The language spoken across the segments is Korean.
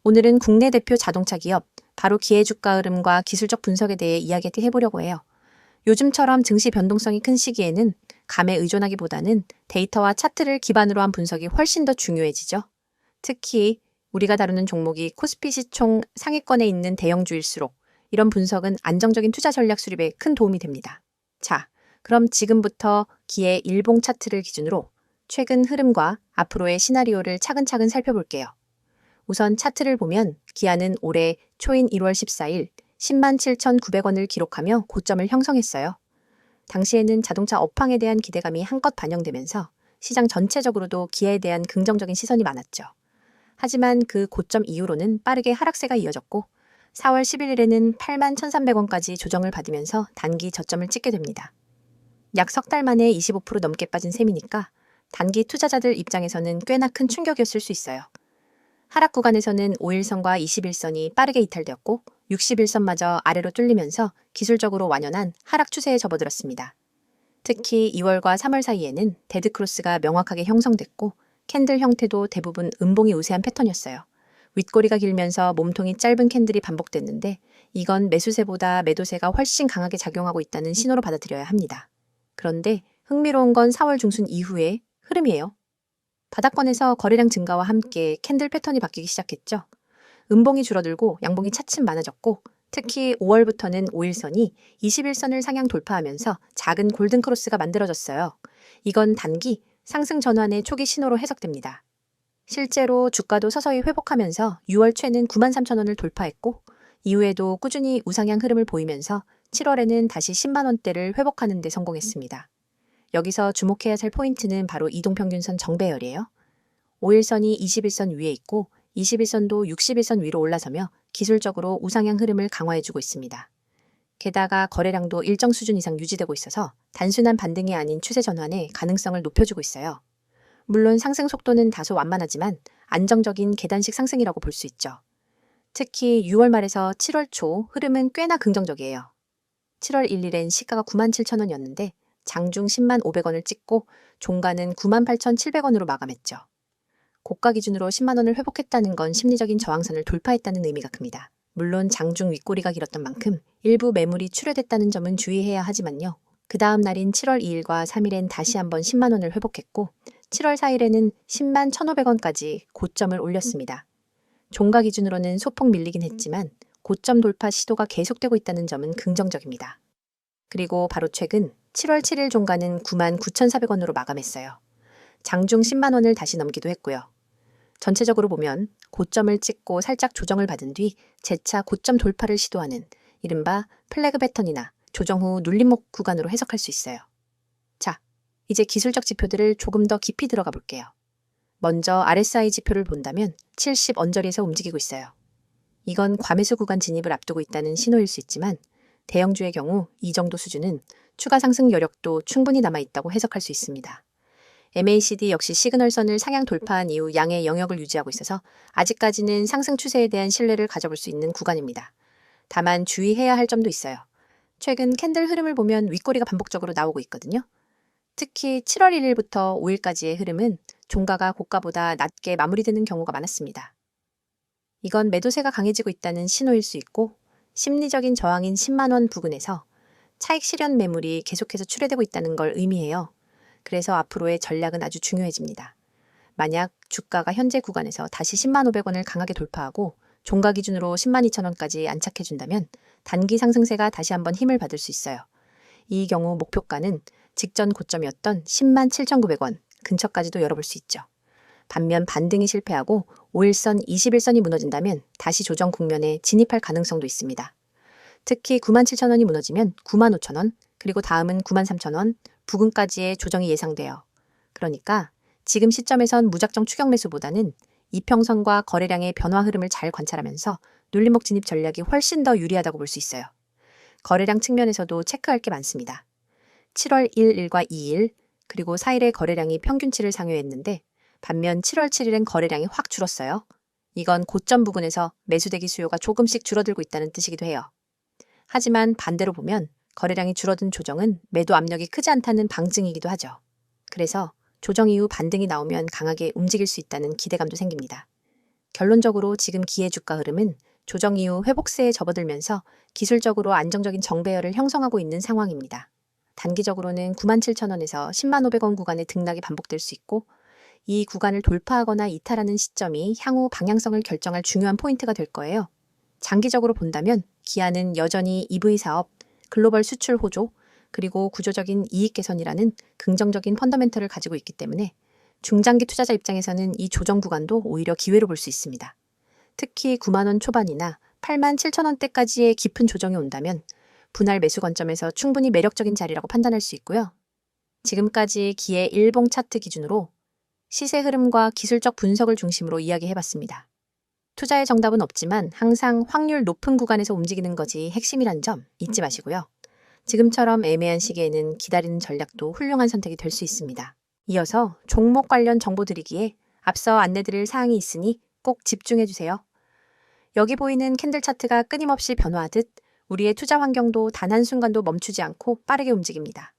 오늘은 국내 대표 자동차 기업, 바로 기아 주가 흐름과 기술적 분석에 대해 이야기 해보려고 해요. 요즘처럼 증시 변동성이 큰 시기에는 감에 의존하기보다는 데이터와 차트를 기반으로 한 분석이 훨씬 더 중요해지죠. 특히 우리가 다루는 종목이 코스피 시총 상위권에 있는 대형주일수록 이런 분석은 안정적인 투자 전략 수립에 큰 도움이 됩니다. 자, 그럼 지금부터 기의 일봉 차트를 기준으로 최근 흐름과 앞으로의 시나리오를 차근차근 살펴볼게요. 우선 차트를 보면 기아는 올해 초인 1월 14일 10만 7,900원을 기록하며 고점을 형성했어요. 당시에는 자동차 업황에 대한 기대감이 한껏 반영되면서 시장 전체적으로도 기아에 대한 긍정적인 시선이 많았죠. 하지만 그 고점 이후로는 빠르게 하락세가 이어졌고 4월 11일에는 8만 1,300원까지 조정을 받으면서 단기 저점을 찍게 됩니다. 약 석 달 만에 25% 넘게 빠진 셈이니까 단기 투자자들 입장에서는 꽤나 큰 충격이었을 수 있어요. 하락 구간에서는 5일선과 21선이 빠르게 이탈되었고 61선마저 아래로 뚫리면서 기술적으로 완연한 하락 추세에 접어들었습니다. 특히 2월과 3월 사이에는 데드크로스가 명확하게 형성됐고 캔들 형태도 대부분 음봉이 우세한 패턴이었어요. 윗꼬리가 길면서 몸통이 짧은 캔들이 반복됐는데 이건 매수세보다 매도세가 훨씬 강하게 작용하고 있다는 신호로 받아들여야 합니다. 그런데 흥미로운 건 4월 중순 이후의 흐름이에요. 바닥권에서 거래량 증가와 함께 캔들 패턴이 바뀌기 시작했죠. 음봉이 줄어들고 양봉이 차츰 많아졌고 특히 5월부터는 5일선이 21선을 상향 돌파하면서 작은 골든크로스가 만들어졌어요. 이건 단기 상승 전환의 초기 신호로 해석됩니다. 실제로 주가도 서서히 회복하면서 6월 최는 93,000원을 돌파했고 이후에도 꾸준히 우상향 흐름을 보이면서 7월에는 다시 10만 원대를 회복하는 데 성공했습니다. 여기서 주목해야 할 포인트는 바로 이동평균선 정배열이에요. 5일선이 21선 위에 있고 21선도 61선 위로 올라서며 기술적으로 우상향 흐름을 강화해주고 있습니다. 게다가 거래량도 일정 수준 이상 유지되고 있어서 단순한 반등이 아닌 추세 전환의 가능성을 높여주고 있어요. 물론 상승 속도는 다소 완만하지만 안정적인 계단식 상승이라고 볼 수 있죠. 특히 6월 말에서 7월 초 흐름은 꽤나 긍정적이에요. 7월 1일엔 시가가 97,000원이었는데 장중 10만 500원을 찍고 종가는 98,700원으로 마감했죠. 고가 기준으로 10만 원을 회복했다는 건 심리적인 저항선을 돌파했다는 의미가 큽니다. 물론 장중 윗꼬리가 길었던 만큼 일부 매물이 출회됐다는 점은 주의해야 하지만요. 그 다음 날인 7월 2일과 3일엔 다시 한번 10만 원을 회복했고 7월 4일에는 10만 1,500원까지 고점을 올렸습니다. 종가 기준으로는 소폭 밀리긴 했지만 고점 돌파 시도가 계속되고 있다는 점은 긍정적입니다. 그리고 바로 최근 7월 7일 종가는 99,400원으로 마감했어요. 장중 10만 원을 다시 넘기도 했고요. 전체적으로 보면 고점을 찍고 살짝 조정을 받은 뒤 재차 고점 돌파를 시도하는 이른바 플래그 패턴이나 조정 후 눌림목 구간으로 해석할 수 있어요. 자, 이제 기술적 지표들을 조금 더 깊이 들어가 볼게요. 먼저 RSI 지표를 본다면 70 언저리에서 움직이고 있어요. 이건 과매수 구간 진입을 앞두고 있다는 신호일 수 있지만 대형주의 경우 이 정도 수준은 추가 상승 여력도 충분히 남아있다고 해석할 수 있습니다. MACD 역시 시그널선을 상향 돌파한 이후 양의 영역을 유지하고 있어서 아직까지는 상승 추세에 대한 신뢰를 가져볼 수 있는 구간입니다. 다만 주의해야 할 점도 있어요. 최근 캔들 흐름을 보면 윗꼬리가 반복적으로 나오고 있거든요. 특히 7월 1일부터 5일까지의 흐름은 종가가 고가보다 낮게 마무리되는 경우가 많았습니다. 이건 매도세가 강해지고 있다는 신호일 수 있고 심리적인 저항인 10만 원 부근에서 차익 실현 매물이 계속해서 출회되고 있다는 걸 의미해요. 그래서 앞으로의 전략은 아주 중요해집니다. 만약 주가가 현재 구간에서 다시 10만 500원을 강하게 돌파하고 종가 기준으로 10만 2천원까지 안착해준다면 단기 상승세가 다시 한번 힘을 받을 수 있어요. 이 경우 목표가는 직전 고점이었던 10만 7,900원 근처까지도 열어볼 수 있죠. 반면 반등이 실패하고 5일선, 21선이 무너진다면 다시 조정 국면에 진입할 가능성도 있습니다. 특히 97,000원이 무너지면 95,000원, 그리고 다음은 93,000원 부근까지의 조정이 예상돼요. 그러니까 지금 시점에선 무작정 추격 매수보다는 이평선과 거래량의 변화 흐름을 잘 관찰하면서 눌림목 진입 전략이 훨씬 더 유리하다고 볼 수 있어요. 거래량 측면에서도 체크할 게 많습니다. 7월 1일과 2일, 그리고 4일의 거래량이 평균치를 상회했는데 반면 7월 7일엔 거래량이 확 줄었어요. 이건 고점 부근에서 매수대기 수요가 조금씩 줄어들고 있다는 뜻이기도 해요. 하지만 반대로 보면 거래량이 줄어든 조정은 매도 압력이 크지 않다는 방증이기도 하죠. 그래서 조정 이후 반등이 나오면 강하게 움직일 수 있다는 기대감도 생깁니다. 결론적으로 지금 기의 주가 흐름은 조정 이후 회복세에 접어들면서 기술적으로 안정적인 정배열을 형성하고 있는 상황입니다. 단기적으로는 97,000원에서 105,500원 구간의 등락이 반복될 수 있고 이 구간을 돌파하거나 이탈하는 시점이 향후 방향성을 결정할 중요한 포인트가 될 거예요. 장기적으로 본다면 기아는 여전히 EV 사업, 글로벌 수출 호조, 그리고 구조적인 이익 개선이라는 긍정적인 펀더멘털을 가지고 있기 때문에 중장기 투자자 입장에서는 이 조정 구간도 오히려 기회로 볼 수 있습니다. 특히 9만 원 초반이나 8만 7천 원대까지의 깊은 조정이 온다면 분할 매수 관점에서 충분히 매력적인 자리라고 판단할 수 있고요. 지금까지 기의 일봉 차트 기준으로 시세 흐름과 기술적 분석을 중심으로 이야기해봤습니다. 투자의 정답은 없지만 항상 확률 높은 구간에서 움직이는 것이 핵심이란 점 잊지 마시고요. 지금처럼 애매한 시기에는 기다리는 전략도 훌륭한 선택이 될 수 있습니다. 이어서 종목 관련 정보 드리기에 앞서 안내드릴 사항이 있으니 꼭 집중해주세요. 여기 보이는 캔들 차트가 끊임없이 변화하듯 우리의 투자 환경도 단 한순간도 멈추지 않고 빠르게 움직입니다.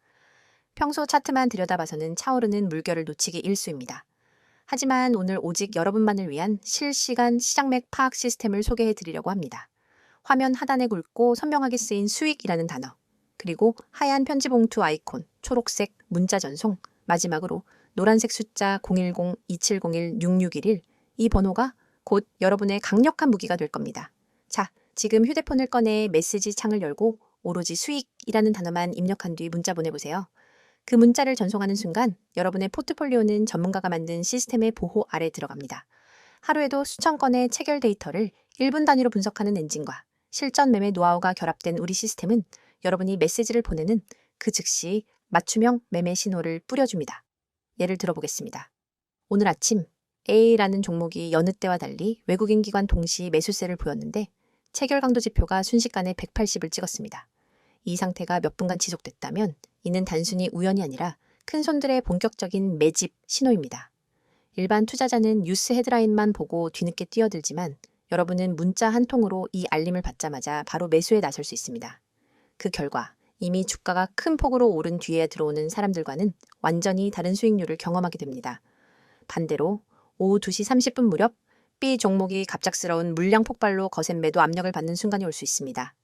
평소 차트만 들여다봐서는 차오르는 물결을 놓치기 일쑤입니다. 하지만 오늘 오직 여러분만을 위한 실시간 시장맥 파악 시스템을 소개해 드리려고 합니다. 화면 하단에 굵고 선명하게 쓰인 수익이라는 단어, 그리고 하얀 편지 봉투 아이콘, 초록색 문자 전송, 마지막으로 노란색 숫자 010-2701-6611, 이 번호가 곧 여러분의 강력한 무기가 될 겁니다. 자, 지금 휴대폰을 꺼내 메시지 창을 열고 오로지 수익이라는 단어만 입력한 뒤 문자 보내보세요. 그 문자를 전송하는 순간 여러분의 포트폴리오는 전문가가 만든 시스템의 보호 아래 들어갑니다. 하루에도 수천 건의 체결 데이터를 1분 단위로 분석하는 엔진과 실전 매매 노하우가 결합된 우리 시스템은 여러분이 메시지를 보내는 그 즉시 맞춤형 매매 신호를 뿌려줍니다. 예를 들어보겠습니다. 오늘 아침 A라는 종목이 여느 때와 달리 외국인 기관 동시 매수세를 보였는데 체결 강도 지표가 순식간에 180을 찍었습니다. 이 상태가 몇 분간 지속됐다면 이는 단순히 우연이 아니라 큰 손들의 본격적인 매집 신호입니다. 일반 투자자는 뉴스 헤드라인만 보고 뒤늦게 뛰어들지만 여러분은 문자 한 통으로 이 알림을 받자마자 바로 매수에 나설 수 있습니다. 그 결과 이미 주가가 큰 폭으로 오른 뒤에 들어오는 사람들과는 완전히 다른 수익률을 경험하게 됩니다. 반대로 오후 2시 30분 무렵 B 종목이 갑작스러운 물량 폭발로 거센 매도 압력을 받는 순간이 올 수 있습니다.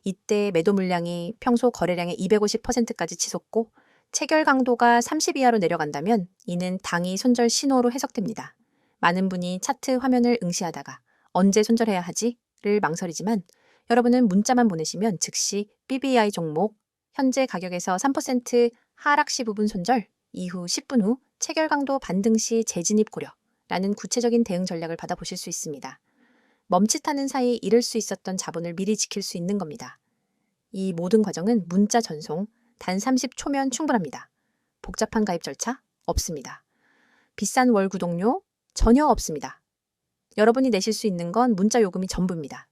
이때 매도 물량이 평소 거래량의 250%까지 치솟고 체결 강도가 30 이하로 내려간다면 이는 당이 손절 신호로 해석됩니다. 많은 분이 차트 화면을 응시하다가 언제 손절해야 하지?를 망설이지만 여러분은 문자만 보내시면 즉시 BBI 종목 현재 가격에서 3% 하락 시 부분 손절, 이후 10분 후 체결 강도 반등 시 재진입 고려라는 구체적인 대응 전략을 받아보실 수 있습니다. 멈칫하는 사이 잃을 수 있었던 자본을 미리 지킬 수 있는 겁니다. 이 모든 과정은 문자 전송 단 30초면 충분합니다. 복잡한 가입 절차 없습니다. 비싼 월 구독료 전혀 없습니다. 여러분이 내실 수 있는 건 문자 요금이 전부입니다.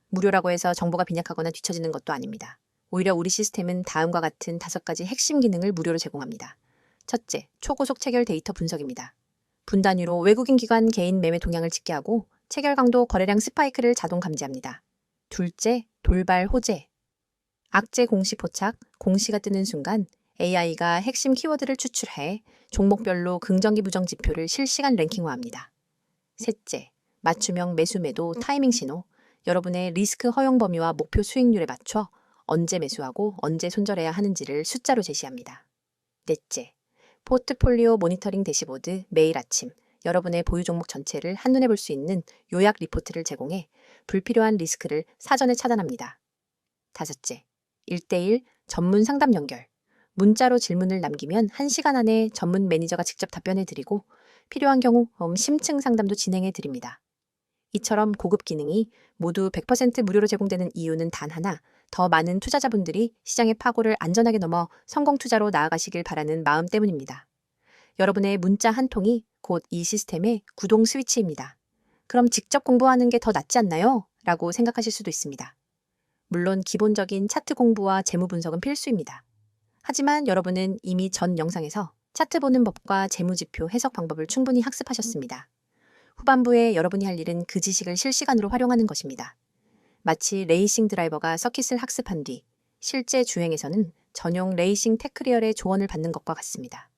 무료라고 해서 정보가 빈약하거나 뒤처지는 것도 아닙니다. 오히려 우리 시스템은 다음과 같은 5가지 핵심 기능을 무료로 제공합니다. 첫째, 초고속 체결 데이터 분석입니다. 분 단위로 외국인 기관 개인 매매 동향을 집계하고 체결 강도 거래량 스파이크를 자동 감지합니다. 둘째, 돌발 호재. 악재 공시 포착, 공시가 뜨는 순간 AI가 핵심 키워드를 추출해 종목별로 긍정기 부정 지표를 실시간 랭킹화합니다. 셋째, 맞춤형 매수 매도 타이밍 신호. 여러분의 리스크 허용 범위와 목표 수익률에 맞춰 언제 매수하고 언제 손절해야 하는지를 숫자로 제시합니다. 넷째, 포트폴리오 모니터링 대시보드 매일 아침 여러분의 보유 종목 전체를 한눈에 볼 수 있는 요약 리포트를 제공해 불필요한 리스크를 사전에 차단합니다. 다섯째, 1대1 전문 상담 연결. 문자로 질문을 남기면 1시간 안에 전문 매니저가 직접 답변해 드리고 필요한 경우 심층 상담도 진행해 드립니다. 이처럼 고급 기능이 모두 100% 무료로 제공되는 이유는 단 하나, 더 많은 투자자분들이 시장의 파고를 안전하게 넘어 성공 투자로 나아가시길 바라는 마음 때문입니다. 여러분의 문자 한 통이 곧 이 시스템의 구동 스위치입니다. 그럼 직접 공부하는 게 더 낫지 않나요? 라고 생각하실 수도 있습니다. 물론 기본적인 차트 공부와 재무 분석은 필수입니다. 하지만 여러분은 이미 전 영상에서 차트 보는 법과 재무지표 해석 방법을 충분히 학습하셨습니다. 후반부에 여러분이 할 일은 그 지식을 실시간으로 활용하는 것입니다. 마치 레이싱 드라이버가 서킷을 학습한 뒤 실제 주행에서는 전용 레이싱 테크리얼의 조언을 받는 것과 같습니다.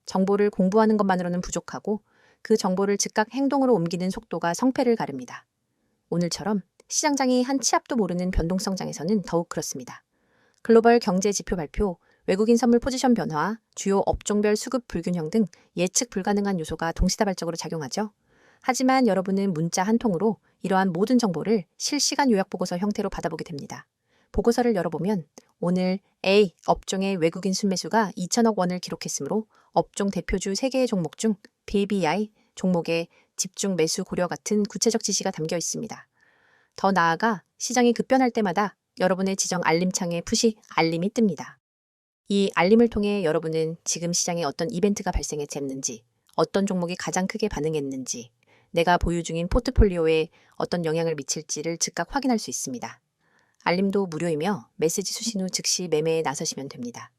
정보를 공부하는 것만으로는 부족하고 그 정보를 즉각 행동으로 옮기는 속도가 성패를 가릅니다. 오늘처럼 시장장이 한 치 앞도 모르는 변동성장에서는 더욱 그렇습니다. 글로벌 경제 지표 발표, 외국인 선물 포지션 변화, 주요 업종별 수급 불균형 등 예측 불가능한 요소가 동시다발적으로 작용하죠. 하지만 여러분은 문자 한 통으로 이러한 모든 정보를 실시간 요약보고서 형태로 받아보게 됩니다. 보고서를 열어보면 오늘 A 업종의 외국인 순매수가 2천억 원을 기록했으므로 업종 대표주 3개의 종목 중 BBI 종목의 집중 매수 고려 같은 구체적 지시가 담겨 있습니다. 더 나아가 시장이 급변할 때마다 여러분의 지정 알림창에 푸시 알림이 뜹니다. 이 알림을 통해 여러분은 지금 시장에 어떤 이벤트가 발생했는지, 어떤 종목이 가장 크게 반응했는지, 내가 보유 중인 포트폴리오에 어떤 영향을 미칠지를 즉각 확인할 수 있습니다. 알림도 무료이며 메시지 수신 후 즉시 매매에 나서시면 됩니다.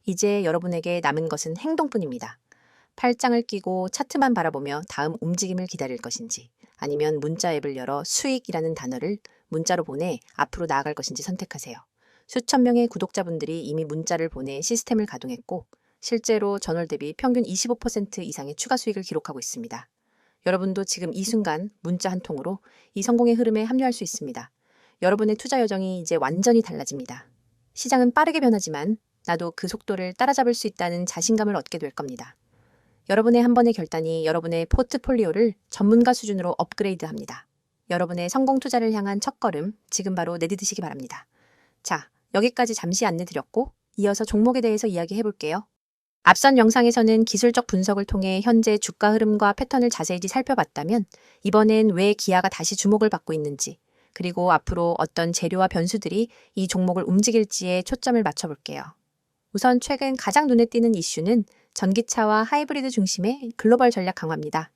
이제 여러분에게 남은 것은 행동뿐입니다. 팔짱을 끼고 차트만 바라보며 다음 움직임을 기다릴 것인지, 아니면 문자 앱을 열어 수익이라는 단어를 문자로 보내 앞으로 나아갈 것인지 선택하세요. 수천 명의 구독자분들이 이미 문자를 보내 시스템을 가동했고 실제로 전월 대비 평균 25% 이상의 추가 수익을 기록하고 있습니다. 여러분도 지금 이 순간 문자 한 통으로 이 성공의 흐름에 합류할 수 있습니다. 여러분의 투자 여정이 이제 완전히 달라집니다. 시장은 빠르게 변하지만 나도 그 속도를 따라잡을 수 있다는 자신감을 얻게 될 겁니다. 여러분의 한 번의 결단이 여러분의 포트폴리오를 전문가 수준으로 업그레이드합니다. 여러분의 성공 투자를 향한 첫걸음 지금 바로 내디디시기 바랍니다. 자, 여기까지 잠시 안내드렸고 이어서 종목에 대해서 이야기해볼게요. 앞선 영상에서는 기술적 분석을 통해 현재 주가 흐름과 패턴을 자세히 살펴봤다면 이번엔 왜 기아가 다시 주목을 받고 있는지 그리고 앞으로 어떤 재료와 변수들이 이 종목을 움직일지에 초점을 맞춰볼게요. 우선 최근 가장 눈에 띄는 이슈는 전기차와 하이브리드 중심의 글로벌 전략 강화입니다.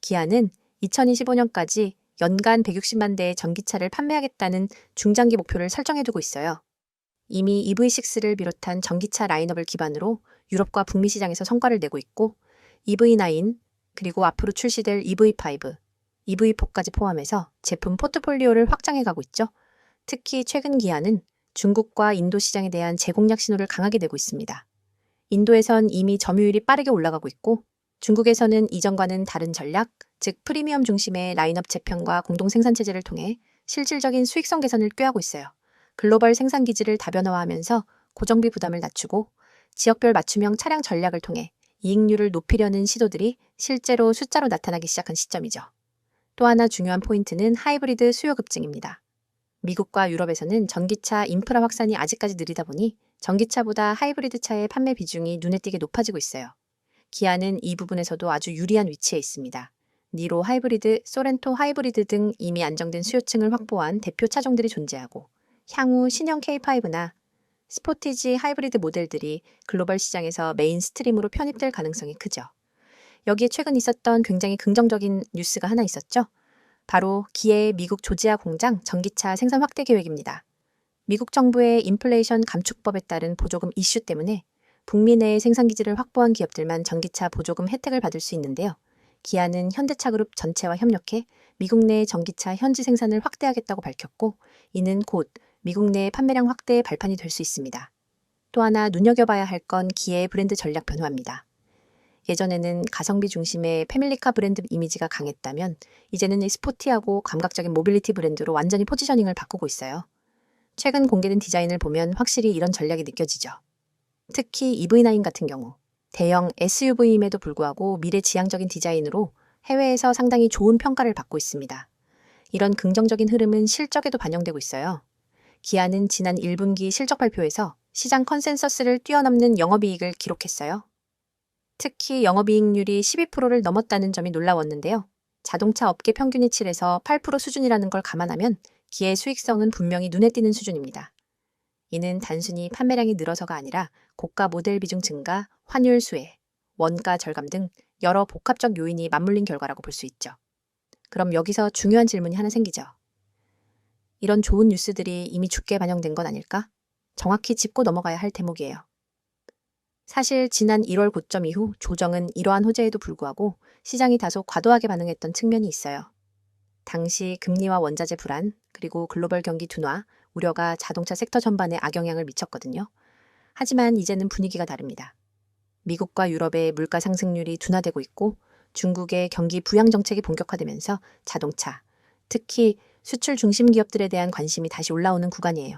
기아는 2025년까지 연간 160만 대의 전기차를 판매하겠다는 중장기 목표를 설정해두고 있어요. 이미 EV6를 비롯한 전기차 라인업을 기반으로 유럽과 북미 시장에서 성과를 내고 있고 EV9 그리고 앞으로 출시될 EV5, EV4까지 포함해서 제품 포트폴리오를 확장해가고 있죠. 특히 최근 기아는 중국과 인도 시장에 대한 재공략 신호를 강하게 내고 있습니다. 인도에선 이미 점유율이 빠르게 올라가고 있고 중국에서는 이전과는 다른 전략, 즉 프리미엄 중심의 라인업 재편과 공동 생산 체제를 통해 실질적인 수익성 개선을 꾀하고 있어요. 글로벌 생산 기지를 다변화하면서 고정비 부담을 낮추고 지역별 맞춤형 차량 전략을 통해 이익률을 높이려는 시도들이 실제로 숫자로 나타나기 시작한 시점이죠. 또 하나 중요한 포인트는 하이브리드 수요 급증입니다. 미국과 유럽에서는 전기차 인프라 확산이 아직까지 느리다 보니 전기차보다 하이브리드 차의 판매 비중이 눈에 띄게 높아지고 있어요. 기아는 이 부분에서도 아주 유리한 위치에 있습니다. 니로 하이브리드, 소렌토 하이브리드 등 이미 안정된 수요층을 확보한 대표 차종들이 존재하고 향후 신형 K5나 스포티지 하이브리드 모델들이 글로벌 시장에서 메인스트림으로 편입될 가능성이 크죠. 여기에 최근 있었던 굉장히 긍정적인 뉴스가 하나 있었죠. 바로 기아의 미국 조지아 공장 전기차 생산 확대 계획입니다. 미국 정부의 인플레이션 감축법에 따른 보조금 이슈 때문에 북미 내의 생산기지를 확보한 기업들만 전기차 보조금 혜택을 받을 수 있는데요. 기아는 현대차그룹 전체와 협력해 미국 내 전기차 현지 생산을 확대하겠다고 밝혔고 이는 곧 미국 내 판매량 확대의 발판이 될 수 있습니다. 또 하나 눈여겨봐야 할 건 기아의 브랜드 전략 변화입니다. 예전에는 가성비 중심의 패밀리카 브랜드 이미지가 강했다면 이제는 스포티하고 감각적인 모빌리티 브랜드로 완전히 포지셔닝을 바꾸고 있어요. 최근 공개된 디자인을 보면 확실히 이런 전략이 느껴지죠. 특히 EV9 같은 경우 대형 SUV임에도 불구하고 미래지향적인 디자인으로 해외에서 상당히 좋은 평가를 받고 있습니다. 이런 긍정적인 흐름은 실적에도 반영되고 있어요. 기아는 지난 1분기 실적 발표에서 시장 컨센서스를 뛰어넘는 영업이익을 기록했어요. 특히 영업이익률이 12%를 넘었다는 점이 놀라웠는데요. 자동차 업계 평균이 7에서 8% 수준이라는 걸 감안하면 기아의 수익성은 분명히 눈에 띄는 수준입니다. 이는 단순히 판매량이 늘어서가 아니라 고가 모델 비중 증가, 환율 수혜, 원가 절감 등 여러 복합적 요인이 맞물린 결과라고 볼 수 있죠. 그럼 여기서 중요한 질문이 하나 생기죠. 이런 좋은 뉴스들이 이미 좋게 반영된 건 아닐까? 정확히 짚고 넘어가야 할 대목이에요. 사실 지난 1월 고점 이후 조정은 이러한 호재에도 불구하고 시장이 다소 과도하게 반응했던 측면이 있어요. 당시 금리와 원자재 불안, 그리고 글로벌 경기 둔화, 우려가 자동차 섹터 전반에 악영향을 미쳤거든요. 하지만 이제는 분위기가 다릅니다. 미국과 유럽의 물가 상승률이 둔화되고 있고 중국의 경기 부양 정책이 본격화되면서 자동차, 특히 수출 중심 기업들에 대한 관심이 다시 올라오는 구간이에요.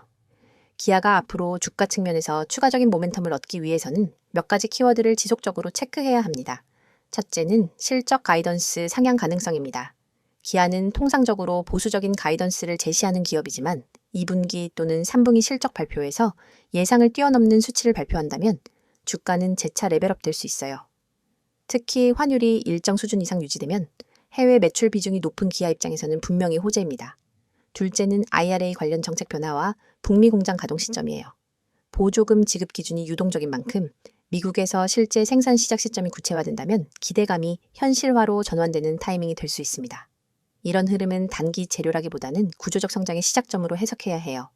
기아가 앞으로 주가 측면에서 추가적인 모멘텀을 얻기 위해서는 몇 가지 키워드를 지속적으로 체크해야 합니다. 첫째는 실적 가이던스 상향 가능성입니다. 기아는 통상적으로 보수적인 가이던스를 제시하는 기업이지만 2분기 또는 3분기 실적 발표에서 예상을 뛰어넘는 수치를 발표한다면 주가는 재차 레벨업 될 수 있어요. 특히 환율이 일정 수준 이상 유지되면 해외 매출 비중이 높은 기아 입장에서는 분명히 호재입니다. 둘째는 IRA 관련 정책 변화와 북미 공장 가동 시점이에요. 보조금 지급 기준이 유동적인 만큼 미국에서 실제 생산 시작 시점이 구체화된다면 기대감이 현실화로 전환되는 타이밍이 될 수 있습니다. 이런 흐름은 단기 재료라기보다는 구조적 성장의 시작점으로 해석해야 해요.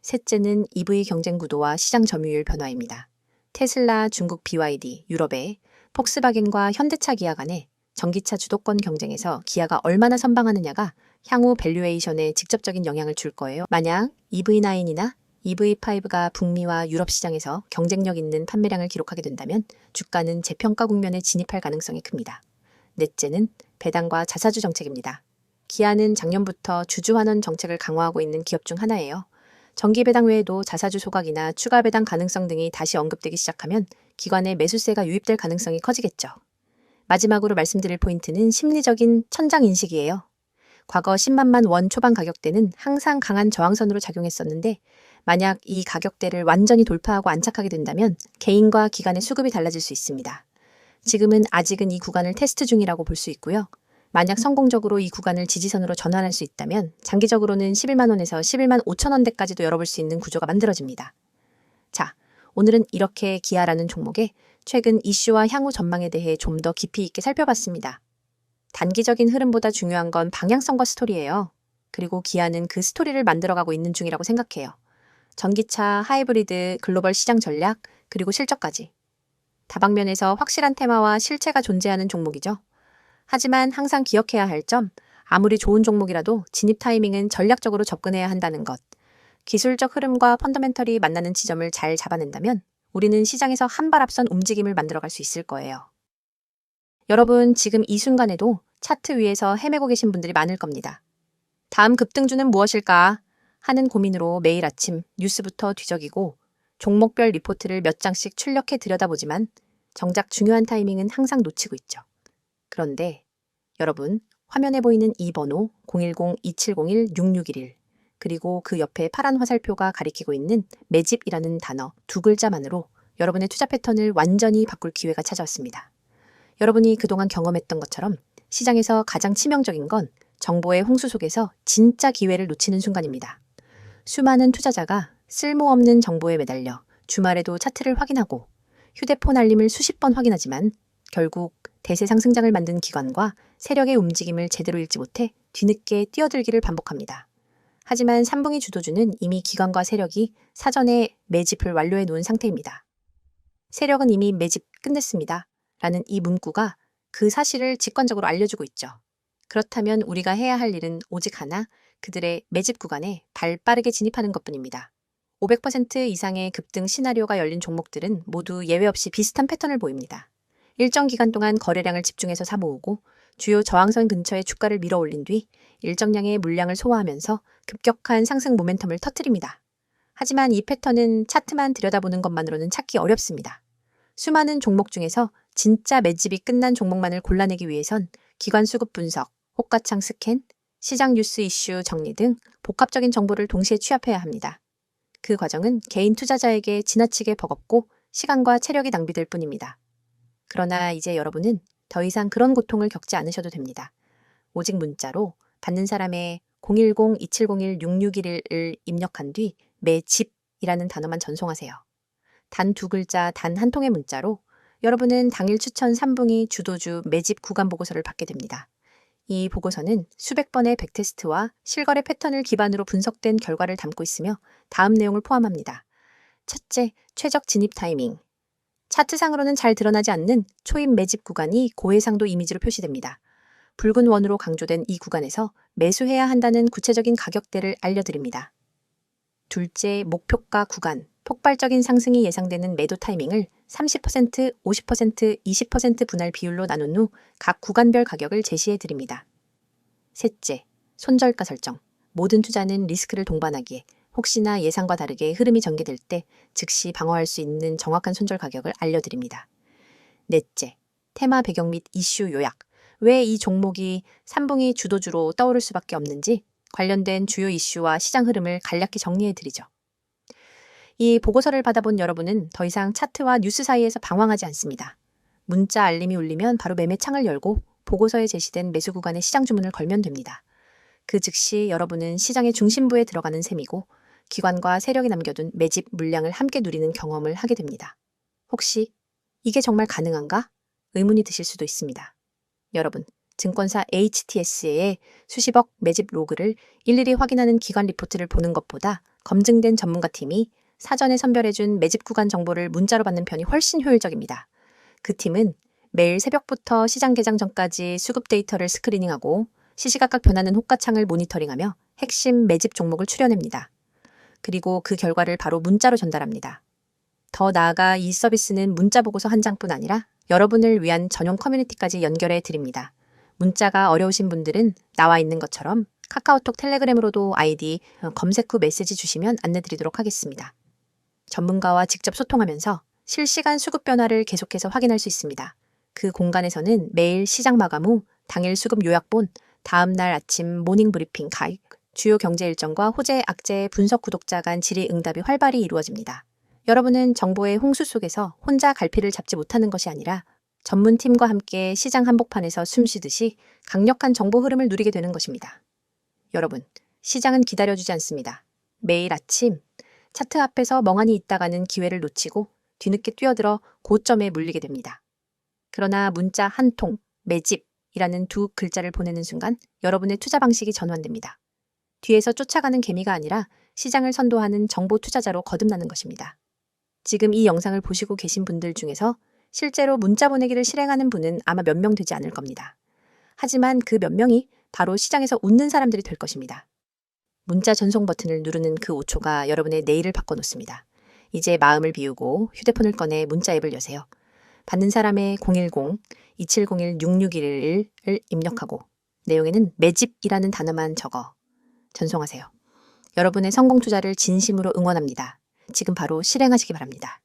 셋째는 EV 경쟁 구도와 시장 점유율 변화입니다. 테슬라, 중국 BYD, 유럽의 폭스바겐과 현대차 기아 간의 전기차 주도권 경쟁에서 기아가 얼마나 선방하느냐가 향후 밸류에이션에 직접적인 영향을 줄 거예요. 만약 EV9이나 EV5가 북미와 유럽 시장에서 경쟁력 있는 판매량을 기록하게 된다면 주가는 재평가 국면에 진입할 가능성이 큽니다. 넷째는 배당과 자사주 정책입니다. 기아는 작년부터 주주환원 정책을 강화하고 있는 기업 중 하나예요. 정기 배당 외에도 자사주 소각이나 추가 배당 가능성 등이 다시 언급되기 시작하면 기관의 매수세가 유입될 가능성이 커지겠죠. 마지막으로 말씀드릴 포인트는 심리적인 천장 인식이에요. 과거 10만만 원 초반 가격대는 항상 강한 저항선으로 작용했었는데 만약 이 가격대를 완전히 돌파하고 안착하게 된다면 개인과 기관의 수급이 달라질 수 있습니다. 지금은 아직은 이 구간을 테스트 중이라고 볼 수 있고요. 만약 성공적으로 이 구간을 지지선으로 전환할 수 있다면 장기적으로는 11만 원에서 11만 5천 원대까지도 열어볼 수 있는 구조가 만들어집니다. 자, 오늘은 이렇게 기아라는 종목의 최근 이슈와 향후 전망에 대해 좀 더 깊이 있게 살펴봤습니다. 단기적인 흐름보다 중요한 건 방향성과 스토리예요. 그리고 기아는 그 스토리를 만들어가고 있는 중이라고 생각해요. 전기차, 하이브리드, 글로벌 시장 전략, 그리고 실적까지. 다방면에서 확실한 테마와 실체가 존재하는 종목이죠. 하지만 항상 기억해야 할 점, 아무리 좋은 종목이라도 진입 타이밍은 전략적으로 접근해야 한다는 것. 기술적 흐름과 펀더멘털이 만나는 지점을 잘 잡아낸다면 우리는 시장에서 한 발 앞선 움직임을 만들어갈 수 있을 거예요. 여러분, 지금 이 순간에도 차트 위에서 헤매고 계신 분들이 많을 겁니다. 다음 급등주는 무엇일까 하는 고민으로 매일 아침 뉴스부터 뒤적이고 종목별 리포트를 몇 장씩 출력해 들여다보지만 정작 중요한 타이밍은 항상 놓치고 있죠. 그런데 여러분, 화면에 보이는 이 번호 010-2701-6611 그리고 그 옆에 파란 화살표가 가리키고 있는 매집이라는 단어 두 글자만으로 여러분의 투자 패턴을 완전히 바꿀 기회가 찾아왔습니다. 여러분이 그동안 경험했던 것처럼 시장에서 가장 치명적인 건 정보의 홍수 속에서 진짜 기회를 놓치는 순간입니다. 수많은 투자자가 쓸모없는 정보에 매달려 주말에도 차트를 확인하고 휴대폰 알림을 수십 번 확인하지만 결국 대세 상승장을 만든 기관과 세력의 움직임을 제대로 읽지 못해 뒤늦게 뛰어들기를 반복합니다. 하지만 3분기 주도주는 이미 기관과 세력이 사전에 매집을 완료해 놓은 상태입니다. 세력은 이미 매집 끝냈습니다. 라는 이 문구가 그 사실을 직관적으로 알려주고 있죠. 그렇다면 우리가 해야 할 일은 오직 하나, 그들의 매집 구간에 발 빠르게 진입하는 것뿐입니다. 500% 이상의 급등 시나리오가 열린 종목들은 모두 예외 없이 비슷한 패턴을 보입니다. 일정 기간 동안 거래량을 집중해서 사모으고 주요 저항선 근처에 주가를 밀어 올린 뒤 일정량의 물량을 소화하면서 급격한 상승 모멘텀을 터뜨립니다. 하지만 이 패턴은 차트만 들여다보는 것만으로는 찾기 어렵습니다. 수많은 종목 중에서 진짜 매집이 끝난 종목만을 골라내기 위해선 기관 수급 분석, 호가창 스캔, 시장 뉴스 이슈 정리 등 복합적인 정보를 동시에 취합해야 합니다. 그 과정은 개인 투자자에게 지나치게 버겁고 시간과 체력이 낭비될 뿐입니다. 그러나 이제 여러분은 더 이상 그런 고통을 겪지 않으셔도 됩니다. 오직 문자로 받는 사람의 010-2701-6611을 입력한 뒤 매집이라는 단어만 전송하세요. 단 두 글자, 단 한 통의 문자로 여러분은 당일 추천 3분기 주도주 매집 구간 보고서를 받게 됩니다. 이 보고서는 수백 번의 백테스트와 실거래 패턴을 기반으로 분석된 결과를 담고 있으며 다음 내용을 포함합니다. 첫째, 최적 진입 타이밍. 차트상으로는 잘 드러나지 않는 초입 매집 구간이 고해상도 이미지로 표시됩니다. 붉은 원으로 강조된 이 구간에서 매수해야 한다는 구체적인 가격대를 알려드립니다. 둘째, 목표가 구간, 폭발적인 상승이 예상되는 매도 타이밍을 30%, 50%, 20% 분할 비율로 나눈 후 각 구간별 가격을 제시해 드립니다. 셋째, 손절가 설정. 모든 투자는 리스크를 동반하기에 혹시나 예상과 다르게 흐름이 전개될 때 즉시 방어할 수 있는 정확한 손절 가격을 알려드립니다. 넷째, 테마 배경 및 이슈 요약. 왜 이 종목이 3분기 주도주로 떠오를 수밖에 없는지 관련된 주요 이슈와 시장 흐름을 간략히 정리해드리죠. 이 보고서를 받아본 여러분은 더 이상 차트와 뉴스 사이에서 방황하지 않습니다. 문자 알림이 울리면 바로 매매 창을 열고 보고서에 제시된 매수 구간의 시장 주문을 걸면 됩니다. 그 즉시 여러분은 시장의 중심부에 들어가는 셈이고 기관과 세력이 남겨둔 매집 물량을 함께 누리는 경험을 하게 됩니다. 혹시 이게 정말 가능한가? 의문이 드실 수도 있습니다. 여러분, 증권사 HTS의 수십억 매집 로그를 일일이 확인하는 기관 리포트를 보는 것보다 검증된 전문가팀이 사전에 선별해준 매집 구간 정보를 문자로 받는 편이 훨씬 효율적입니다. 그 팀은 매일 새벽부터 시장 개장 전까지 수급 데이터를 스크리닝하고 시시각각 변하는 호가창을 모니터링하며 핵심 매집 종목을 추려냅니다. 그리고 그 결과를 바로 문자로 전달합니다. 더 나아가 이 서비스는 문자 보고서 한 장뿐 아니라 여러분을 위한 전용 커뮤니티까지 연결해 드립니다. 문자가 어려우신 분들은 나와 있는 것처럼 카카오톡 텔레그램으로도 아이디 검색 후 메시지 주시면 안내드리도록 하겠습니다. 전문가와 직접 소통하면서 실시간 수급 변화를 계속해서 확인할 수 있습니다. 그 공간에서는 매일 시장 마감 후 당일 수급 요약본, 다음 날 아침 모닝 브리핑 가입, 주요 경제 일정과 호재, 악재, 분석 구독자 간 질의응답이 활발히 이루어집니다. 여러분은 정보의 홍수 속에서 혼자 갈피를 잡지 못하는 것이 아니라 전문팀과 함께 시장 한복판에서 숨쉬듯이 강력한 정보 흐름을 누리게 되는 것입니다. 여러분, 시장은 기다려주지 않습니다. 매일 아침 차트 앞에서 멍하니 있다가는 기회를 놓치고 뒤늦게 뛰어들어 고점에 물리게 됩니다. 그러나 문자 한 통, 매집이라는 두 글자를 보내는 순간 여러분의 투자 방식이 전환됩니다. 뒤에서 쫓아가는 개미가 아니라 시장을 선도하는 정보 투자자로 거듭나는 것입니다. 지금 이 영상을 보시고 계신 분들 중에서 실제로 문자 보내기를 실행하는 분은 아마 몇 명 되지 않을 겁니다. 하지만 그 몇 명이 바로 시장에서 웃는 사람들이 될 것입니다. 문자 전송 버튼을 누르는 그 5초가 여러분의 내일을 바꿔놓습니다. 이제 마음을 비우고 휴대폰을 꺼내 문자 앱을 여세요. 받는 사람의 010-2701-6611을 입력하고 내용에는 매집이라는 단어만 적어 전송하세요. 여러분의 성공 투자를 진심으로 응원합니다. 지금 바로 실행하시기 바랍니다.